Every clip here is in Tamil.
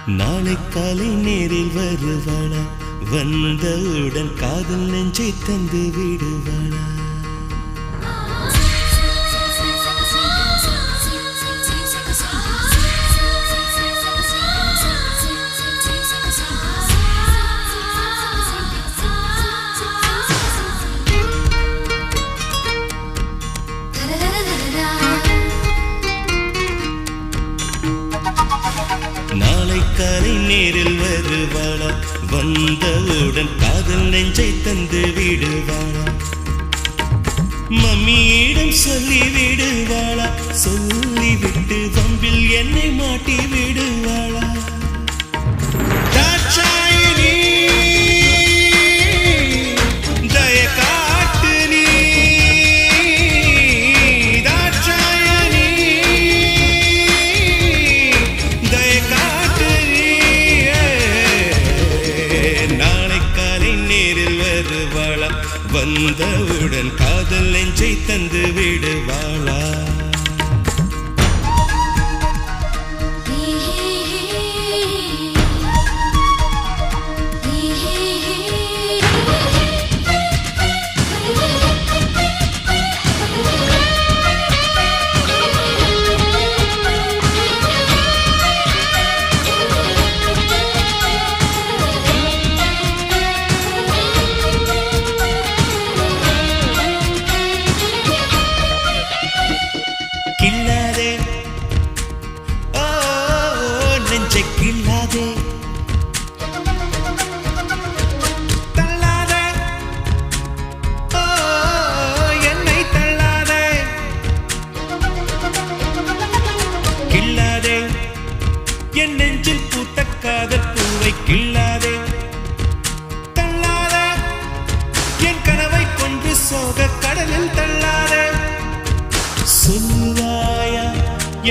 நாளை காலை நேரில் வருவாளா, வந்தவுடன் காதல் நெஞ்சை தந்து விடுவாளா. நாளை காலை நேரில் வருவாளா, வந்தவுடன் காதல் நெஞ்சை தந்து விடுவாளா. மம்மியிடம் சொல்லி விடுவாளா, சொல்லிவிட்டு வம்பில் என்னை மாட்டி விடுவாளா. தாட்சாயினி தய காட்டு நீ, தாட்சாயினி தய காட்டு நீ. நாளை காலை நேரில் வருவாளா, வந்தவுடன் காதல் நெஞ்சை தந்து விடுவாளா. கில்லாதே ஓ நெஞ்சை கில்லாதே, தள்ளாதே ஓ என்னை தள்ளாதே. கில்லாதே என் நெஞ்சில் பூத்த காதல் பூவை, கில்லாதே தள்ளாதே என் கனவை கொன்று சோக கடலில் தள்ளாதே. சொல்லுவாயா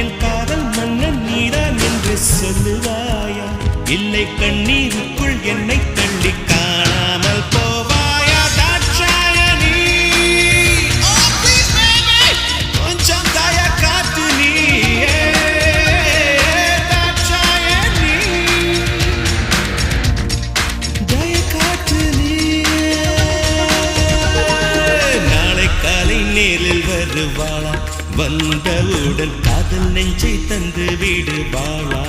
என் காதல் மன்னன் நீதான் என்று சொல்லுவாயா, இல்லை கண்ணீருக்குள் என்னை தள்ளி காணாமல் போவாயா. தாட்சாயணி கொஞ்சம் தய காத்து நீ, தாட்சாயணி தய காத்து நீ. நாளை காலை நேரில் வருவாளா, வந்தவுடன் காதல் நெஞ்சை தந்து விடுவாளா.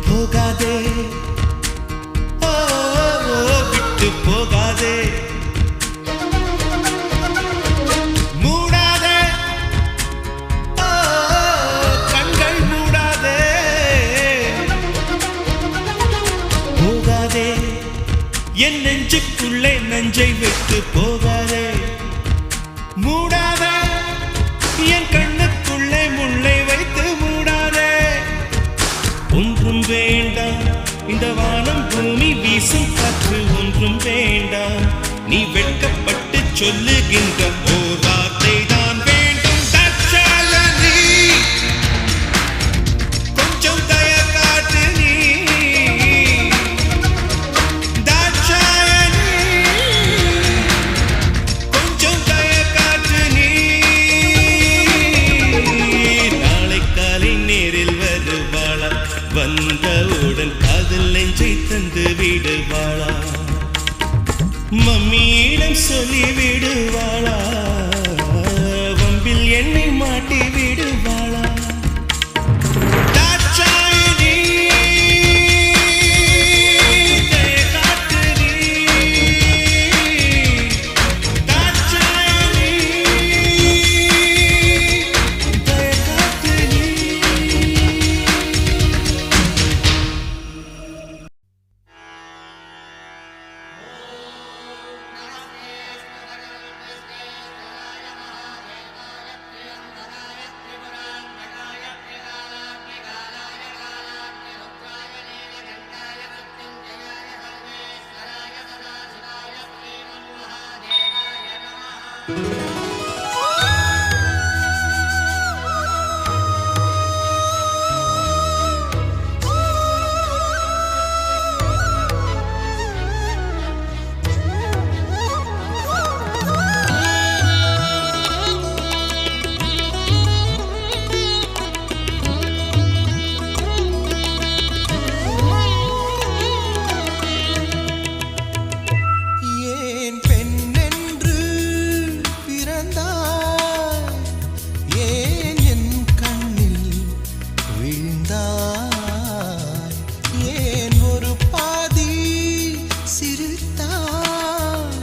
போகாதே ஓ விட்டு போகாதே, மூடாதே ஓ கண்கள் மூடாதே. போகாதே என் நெஞ்சுக்குள்ளே நெஞ்சை விட்டு போகாதே, மூடாதே என் கண்ணுக்குள்ளே முள்ளை வைத்து மூடாதே. ஒன்றும் வேண்டாம் இந்த வானம் பூமி வீசும் காற்று, ஒன்றும் வேண்டாம் நீ வெட்கப்பட்டு சொல்லுகின்ற ஓர் வார்த்தை தான் வேண்டும். தாட்சாயணி கொஞ்சம் தய காட்டு நீ, தாட்சாயணி கொஞ்சம் தய காட்டு நீ. நாளை காலை நேரில் வருவாளா, வந்தவுடன் காதல் நெஞ்சை தந்து விடுவாளா. மம்மியிடம் சொல்லி விடுவாளா, வம்பில் என்னை மாட்டி விடுவாளா. தாட்சாயணி தய காட்டு நீ, தாட்சாயணி தய காட்டு நீ. விழுந்தாய் ஏன் ஒரு பாதி சிரித்தாய்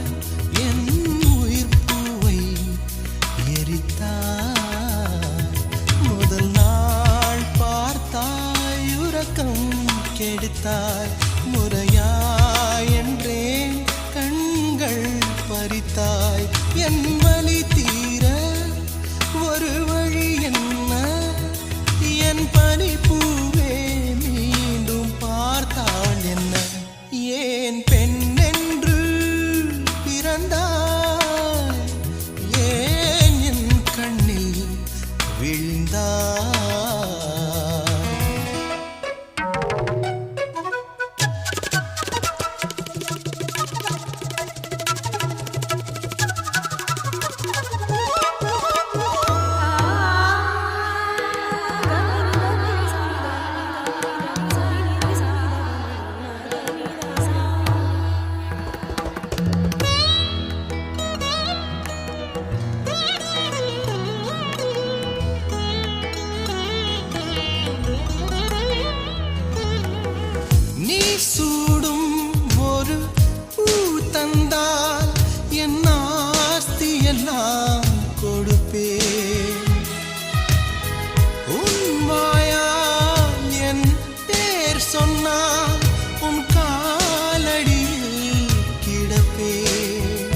என் உயிர் பூவை எரித்தாய் முதல் நாள் பார்த்தாய் உறக்கம் கெடுத்தாய் முறையாய் என்றேன் கண்கள் பறித்தாய் என் வலி தீர ஒரு வழி என்ன என் பனி பூவே மீண்டும் பார்த்தாள் என்ன ஏன் பெண் என்று பிறந்தாய் ஏன் என் கண்ணில் விழுந்தாய் நீ சூடும் ஒரு பூ தந்தால் என் ஆஸ்தி எல்லாம் கொடுப்பேன் உன் வாயால் என் பேர் சொன்னால் உன் காலடியில் கிடப்பேன்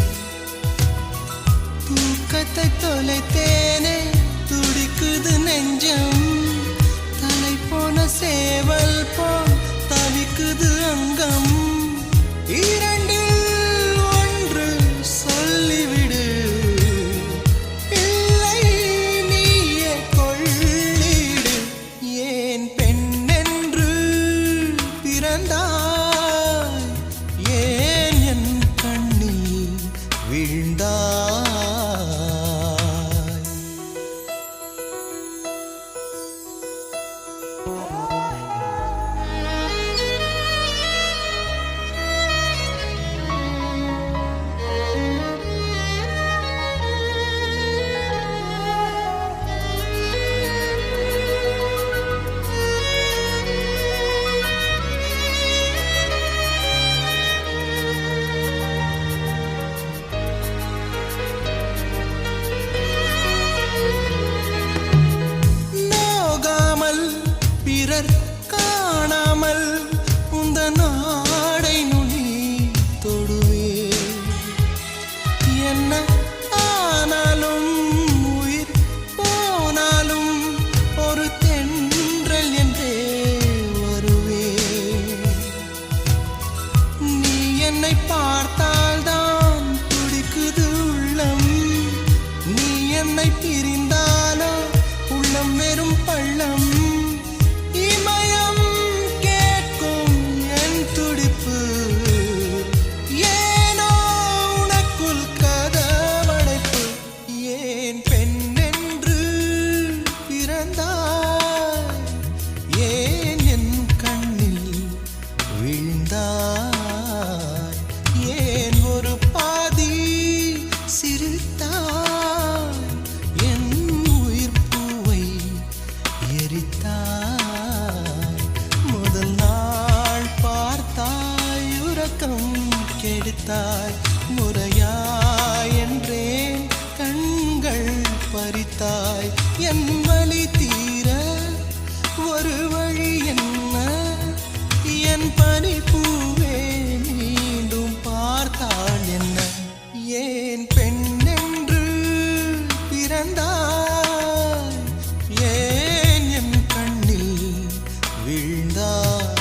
தூக்கத்தை தொலைத்தேனே துடிக்குது நெஞ்சம் தலை போன சேவல் போல் தவிக்குது அங்கம் இரண்டில் ஒன்று சொல்லிவிடு இல்லை நீயே கொள்ளிடு ஏன் பெண் என்று பிறந்தாய் ஏன் என் கண்ணில் விழுந்தாய் பிறர் காணாமல் உந்த நாடை நுனி தொடுவே என்ன ஆனாலும் உயிர் போனாலும் ஒரு தென்றல் என்றே வருவே நீ என்னை பார்த்தால்தான் துடிக்குது உள்ளம் நீ என்னை பிரிந்தாலோ உள்ளம் வெறும் பள்ளம் இமயம் கேட்கும் என் துடிப்பு ஏனோ உனக்குள் கதவடைப்பு ஏன் பெண் என்று பிறந்தாய் ஏன் என் கண்ணில் விழுந்தாய் ஏன் ஒரு பாதி சிரித்தாய் என் உயிர் பூவை எரித்தாய் முதல் நாள் பார்த்தாய் உறக்கம் கெடுத்தாய் முறையாய் என்றேன் கண்கள் பறித்தாய் என் வலி தீர ஒரு வழி என்ன என் பனி பூவே மீண்டும் பார்த்தாள் என்ன ஏன் பெண் என்று பிறந்தாய் ஏன் என் கண்ணில் விழுந்தாய்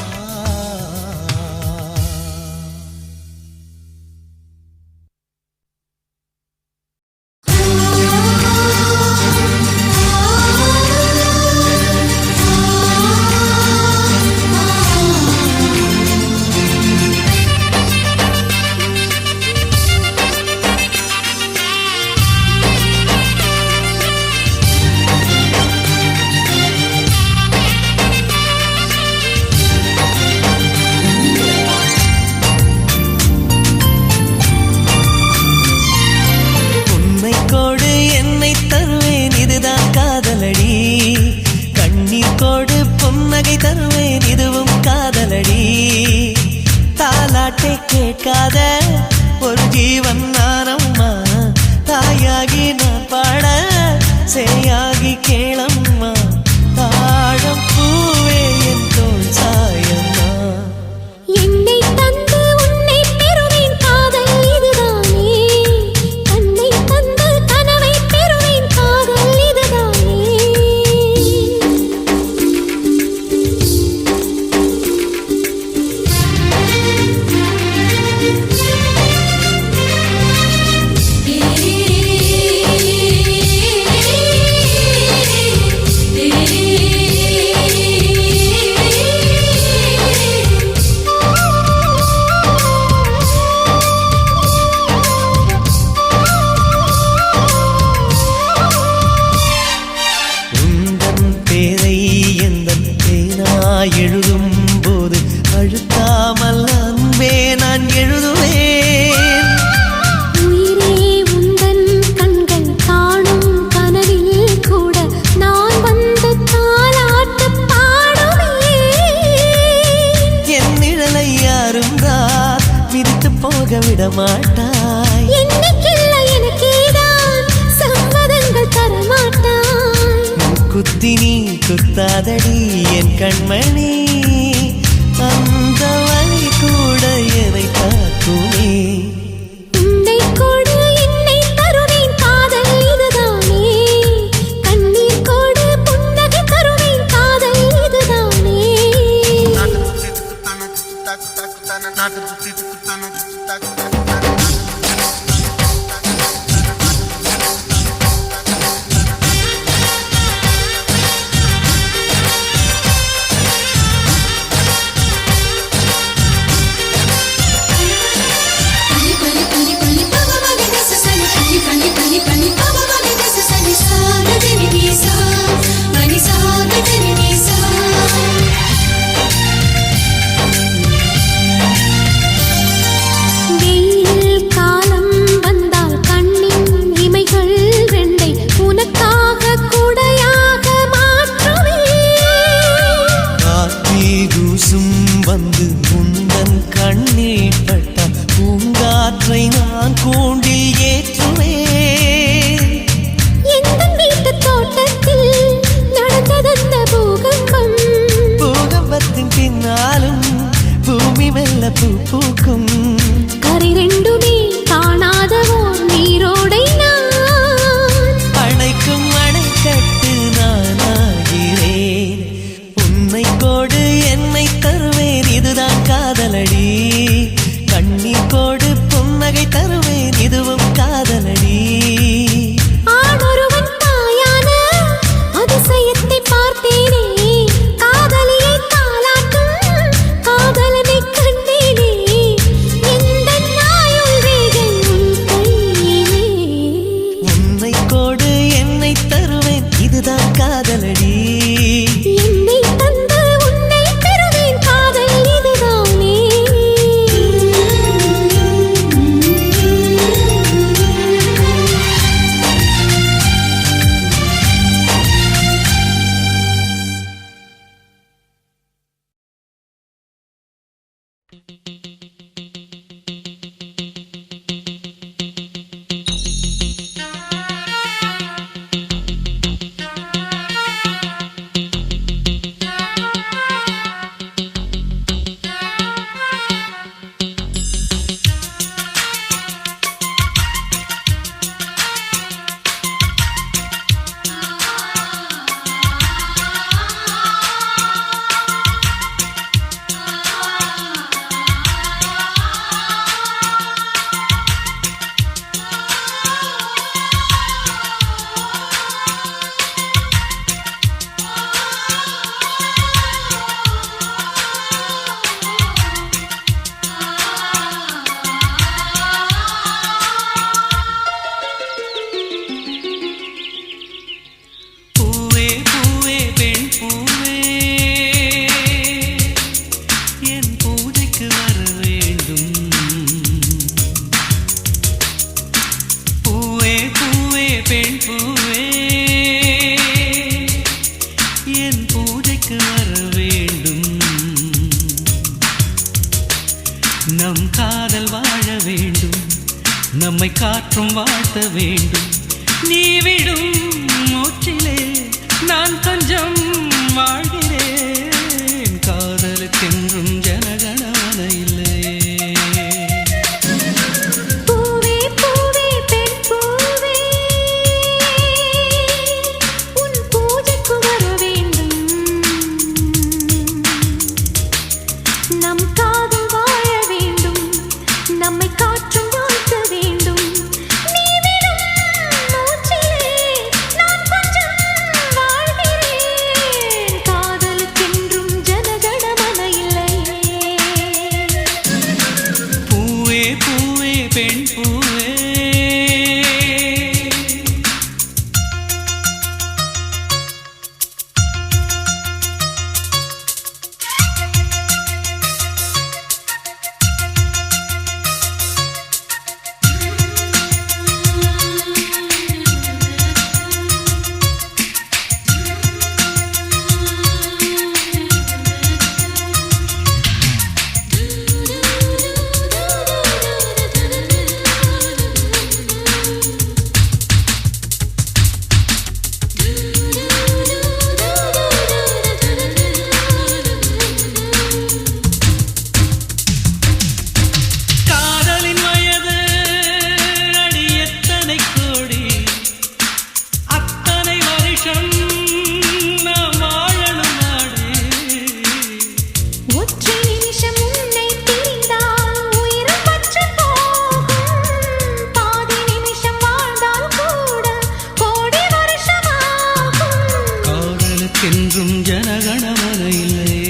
கேட்காத ஒரு ஜீவன் நானம்மா தாயாகி நான் பாட சேயாகி கேளம்மா தாழம் பூவே என் தோல் சாயம்மா என்னை தந்து உன்னை பெறுவேன் காதல் இதுதானே கண்ணை தந்து கனவை பெறுவேன் காதல் இதுதானே எழுதும் போது அழுத்தாமல் அன்பே நான் எழுதுவேன் உயிரே உந்தன் கண்கள் காணும் கனவில் கூட நான் வந்து தாலாட்டு பாடுவேன் என் நிழலை யாரும் தான் விரித்து போக விட மாட்டாய் என்னைக்கில்லை எனக்கேதான் சம்மதங்கள் தரமாட்டாய் குத்தி நீ குத்தாதடி என் கண்மணி அந்த வழி கூட என்னை தாக்குமே உன்னை கொடு என்னை தருவேன் காதல் இதுதானே கண்ணீர் கொடு புன்னகை தருவேன் காதல் இதுதானே வெயில் காலம் வந்தால் கண்ணின் இமைகள் ரெண்டை உனக்காக குடையாக மாற்றுவேன் காத்தி தூசும் வந்து உந்தன் கண்ணீர் பட்ட பூங்காற்றை நான் கூண்டில் ஏற்றுவேன் எந்தன் வீட்டு தோட்டத்தில் நடந்ததந்த பூகம்பம் பூகம்பத்தின் பின்னாலும் பூமி மெல்ல பூ பூக்கும் கரை ரெண்டுமே காணாத ஓர் நீரோடை நான் அணைக்கும் அணைக்கட்டு நானாகிறேன் உன்னை கோடு என்னை தருவேன் இதுதான் காதலடி கண்ணீர் கோடு புன்னகை தருவேன் இதுவும் காதலடி ஆணொருவன் தாயான அதிசயத்தை பார்த்தேனே காதலியை தாலாட்டும் காதலனை கண்டேனே எந்தன் ஆயுள் ரேகை உன் கையிலே உன்னை கோடு என்னை தருவேன் இதுதான் காதலடி என்னை தந்து உன்னை பெறுவேன் காதல் இதுதானே நம்மை காற்றும் வாழ்த்த வேண்டும். நீ விடும் மூச்சிலே நான் கொஞ்சம் வாழ்கிறேன். காதலுக்கென்றும் ஜனகணமன இல்லை. என்றும் ஜனகணமன இல்லை.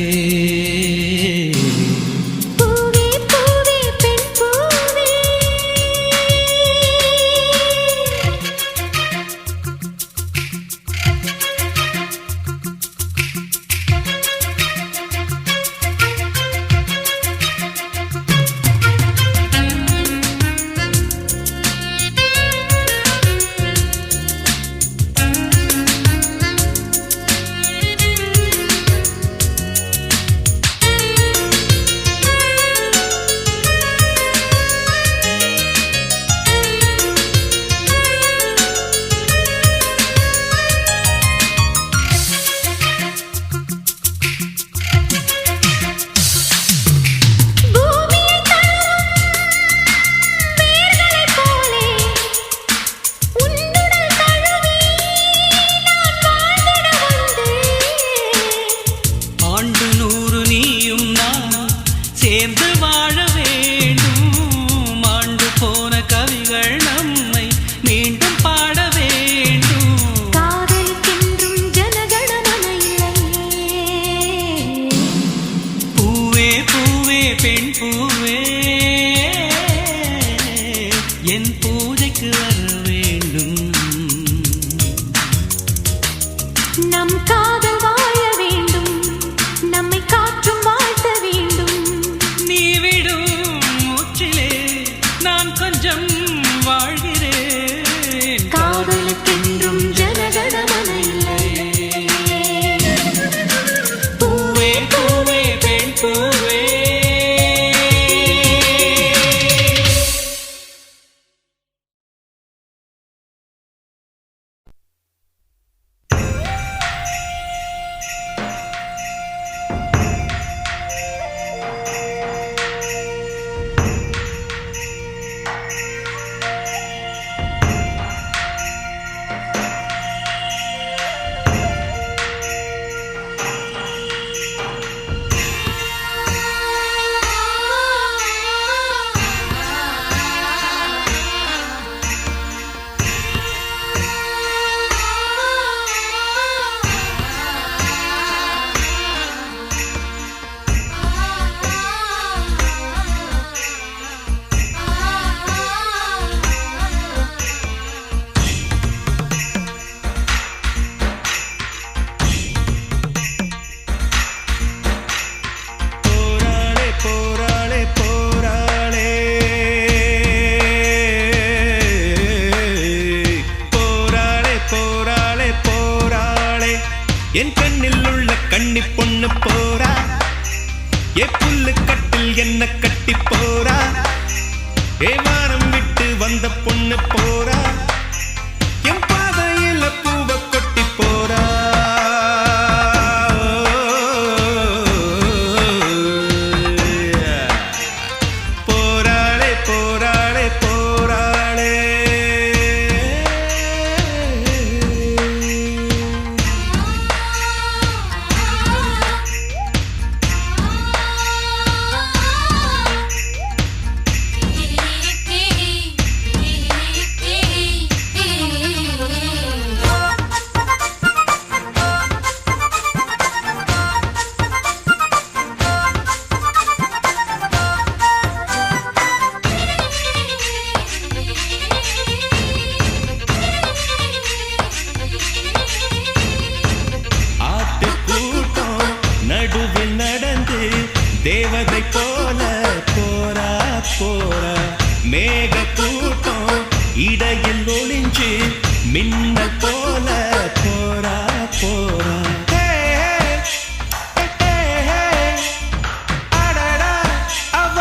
சேர்ந்து வாழ வேண்டும். ஆண்டு போன கவிகள் நம்மை மீண்டும் பாட வேண்டும். காதலுக்கென்றும் ஜனகணமன இல்லை. பூவே பூவே பெண் பூவே என் பூஜைக்கு வர வேண்டும். நம் காதல் வாழ வேண்டும். நம்மை காற்றும் வாழ்த்த வேண்டும். நீ விடும் மூச்சிலே நான் கொஞ்சம் வாழ்கிறேன். காதலுக்கென்றும் ஜனகணமன இல்லை. பூவே பூவே பெண் பூவே. என் கண்ணில் உள்ள கண்ணி பொண்ணு போரா. ஏ புல்லு கட்டில் என்ன கட்டி போரா. ஏ வாரம் விட்டு வந்த தேவதை போல போரா போரா மேக கூட்டம் இடையில் ஒளிஞ்சு மின்னல் போல போரா போரா அடடா அவ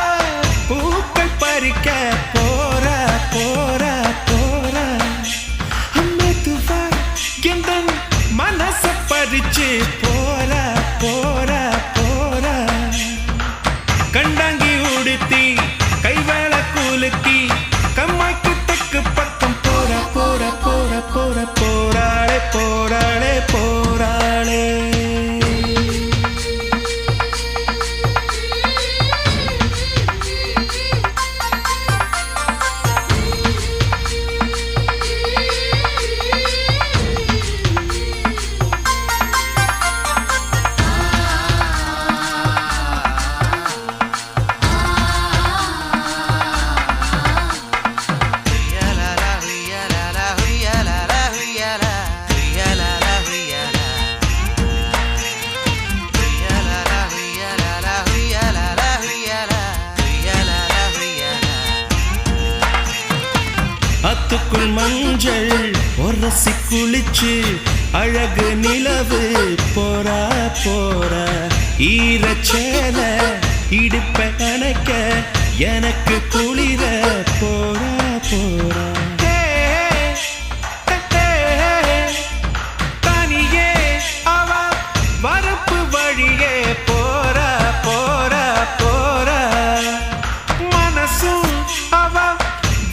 பூக்கள் பறிக்க போரா போரா போரா மெதுவா எந்தன் மனச பறிச்சு போரா போரா போரா கண்டாங்கி உடுத்தி கைவேள கூலுக்கி கம்மாய்க்கு தெக்கு பக்கம் போரா போரா போரா போரா போராளே போராளே போராளே அத்துக்குள் மஞ்சள் ஒரசி குளிச்சு அழகு நிலவு போரா போரா ஈரச்சேல இடுப்ப அணைக்க எனக்கு குளிர போரா போரா தனியே அவ வரப்பு வழியே போரா போரா போரா மனசும் அவ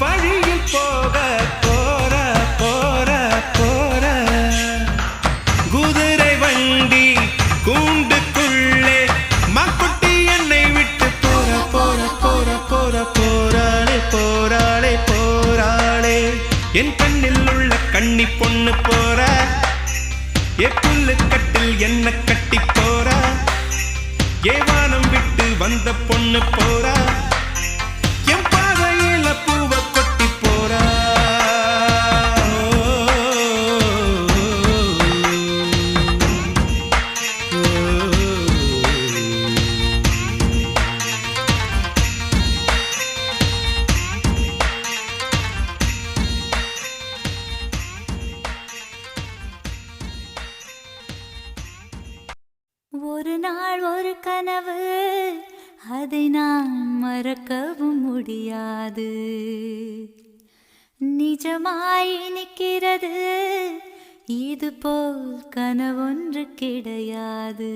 வழியில் போக போரா போரா போரா குதிரை வண்டி கூண்டுக்குள்ளே மக்குட்டி என்னை விட்டு போரா போரா போரா போரா போராளே போராளே போராளே என் கண்ணில் உள்ள கண்ணி பொண்ணு போரா புல்லு கட்டில் என்ன கட்டி போரா ஏவானம் விட்டு வந்த பொண்ணு போரா என் பாதையில பூவ கொட்டி போரா ஒரு நாள் ஒரு கனவு அதை நான் மறக்கவும் முடியாது நிஜமாய் நிற்கிறது இது போல் கனவொன்று கிடையாது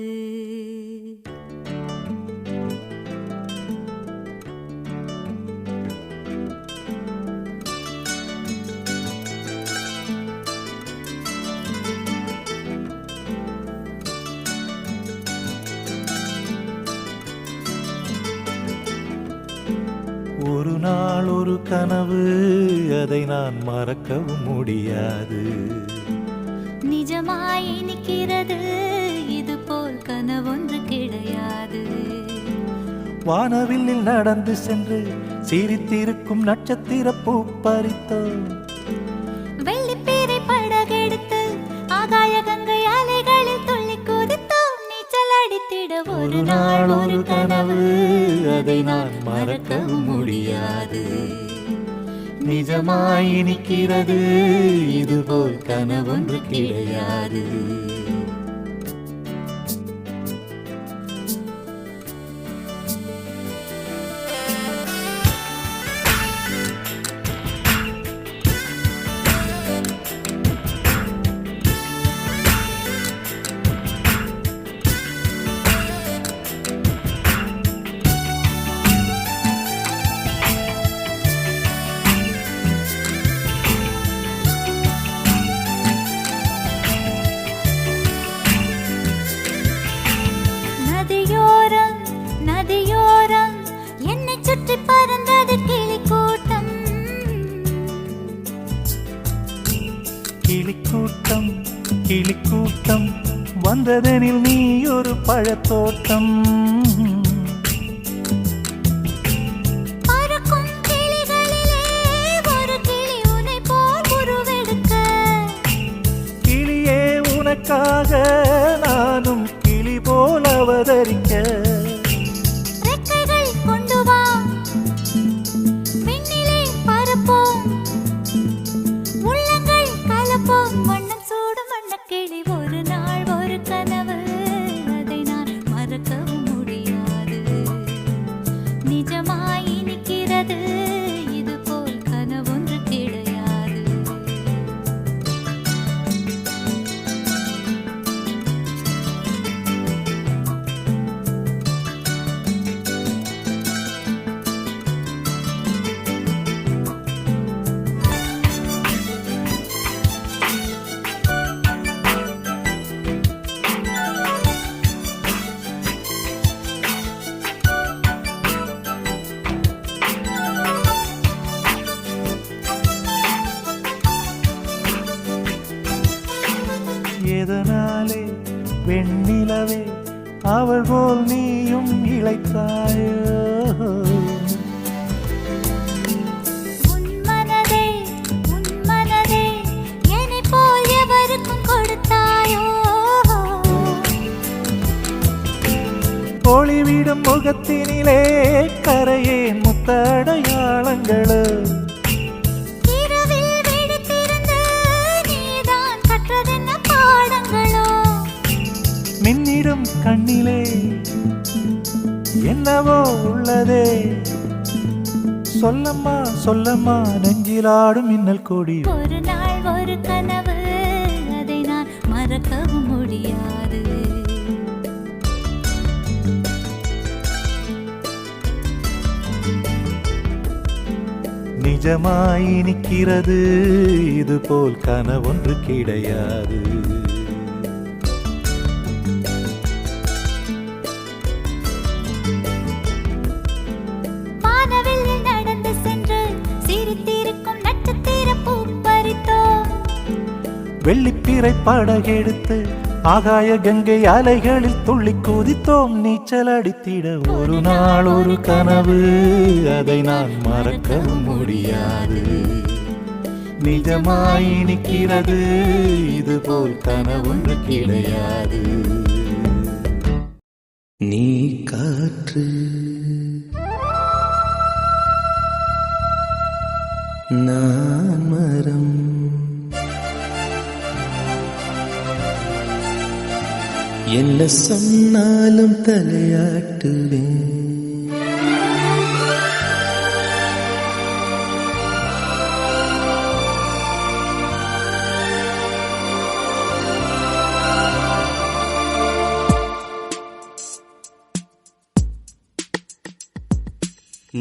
ஒரு நாள் ஒரு கனவு அதை நான் மறக்கவும் முடியாது நிஜமாய் நிற்கிறது இது போல் கனவொன்று கிடையாது வானவில்லில் நடந்து சென்று சிரித்திருக்கும் நட்சத்திர பூ பறித்தோம் வெள்ளிப்பீரை படகெடுத்து ஆகாய கங்கை அலைகளில் துள்ளி குதித்தோம் நீச்சல் அடித்திட ஒரு நாள் ஒரு கனவு அதை நான் மறக்கவும் முடியாது நிஜமாய் நிற்கிறது இதுபோல் கனவொன்று கிடையாது கிளிக்கூட்டம் வந்ததெனில் நீ ஒரு பழத்தோட்டம் கிளியே உனக்காக நானும் கிளி போல் அவதரிக்க வைத்தாயோ உன் மனதே என்னைப் போல் எவருக்கும் கொடுத்தாயோ ஒளிவிடும் முகத்தினிலே கரையே முத்தடையாளங்களோ இரவில் விழித்திருந்து நீதான் கற்றதென்ன பாடங்களோ மின்னிடும் கண்ணிலே என்னவோ உள்ளதே சொல்லம்மா சொல்லம்மா நெஞ்சிலாடும் மின்னல் கொடி ஒரு நாள் ஒரு கனவு அதை நான் மறக்கவும் முடியாது நிஜமாய் நிற்கிறது இது போல் கனவொன்று கிடையாது வானவெளியில் நடந்து சென்று சிரித்திருக்கும் நட்சத்திர பூ பறித்தோம் வெள்ளிப்பிறை படகெடுத்து ஆகாய கங்கை அலைகளில் துள்ளி குதித்தோம் நீச்சல் அடித்திட ஒரு நாள் ஒரு கனவு அதை நான் மறக்கவும் முடியாது நிஜமாய் நிற்கிறது இது போல் கனவொன்று கிடையாது நீ காற்று நான் மரம் என்ன சொன்னாலும் தலையாட்டுவேன்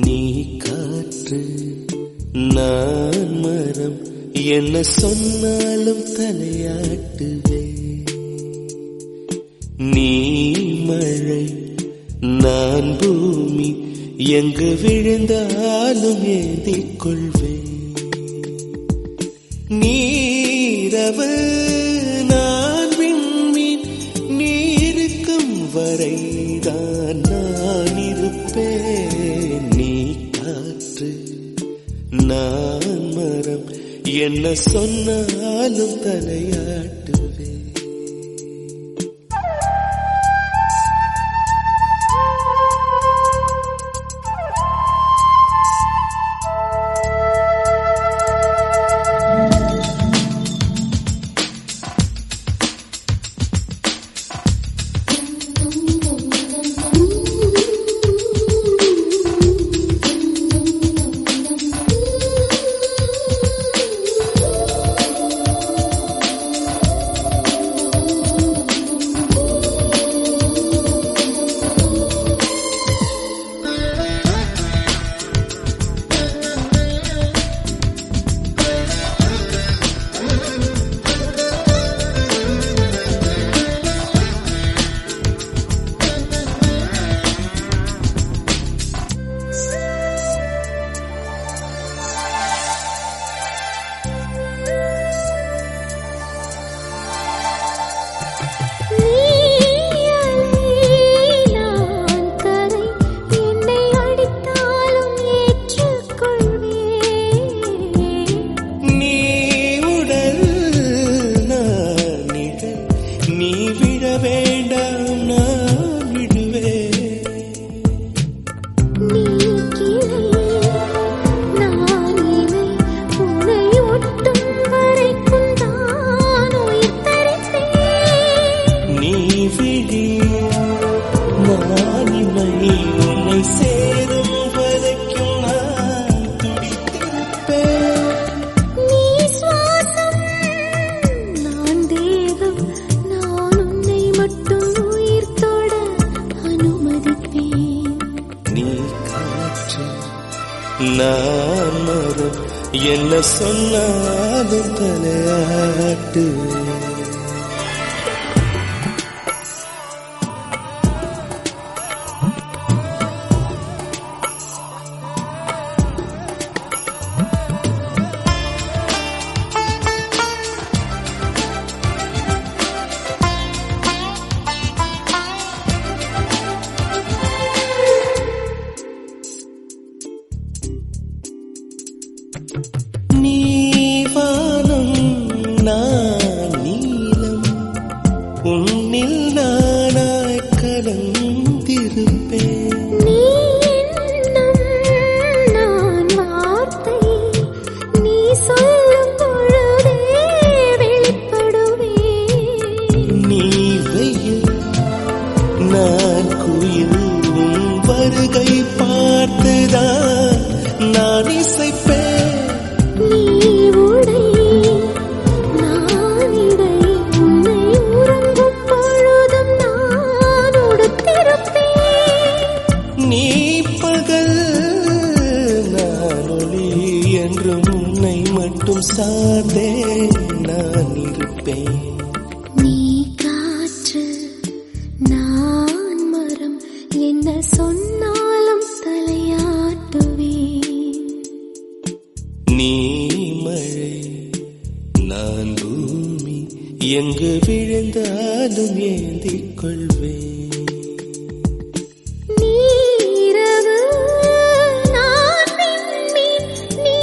நீ காற்று நான் மரம் என்ன சொன்னாலும் தலையாட்டுவேன் நீ மழை நான் பூமி எங்கு விழுந்தாலும் ஏந்திக் கொள்வேன் நீரவு நான் விண்மீன் நீருக்கும் வரைதான் நான் இருப்பேன் நீ காற்று நான் மரம் என்ன சொன்னாலும் தலையாட்டுவேன் நான் மரம் என்ன சொன்னாலும் தலையாட்டு நீ வானம் நான் நீலம் உன்னில் நானாய் கலந்திருப்பேன் நீ எண்ணம் நான் வார்த்தை நீ சொல்லும் பொழுதே வெளிப்படுவேன் நீ வெயில் நான் குயில் உன் வருகை பார்த்துதான் நான் இசைப்பேன் நீ உடை நான் இடை உன்னை உறங்கும் பொழுதும் நான் உடுத்திருப்பேன் நீ பகல் நான் ஒளி என்றும் உன்னை மட்டும் சார்ந்தே நான் இருப்பேன் நீ காற்று நான் மரம் என்ன சொன்னாலும் தலையாட்டுவேன் நீ மழை நான் பூமி எங்கு விழுந்தாலும் ஏந்திக் கொள்வேன் நீரவு நான் விண்மீன் நீ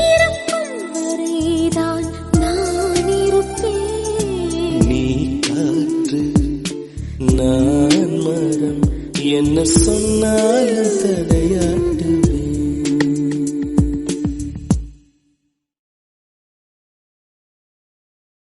இருக்கும் வரைதான் நான் இருப்பேன் நீ காற்று நான் மரம் என்ன சொன்னாலும் தடையா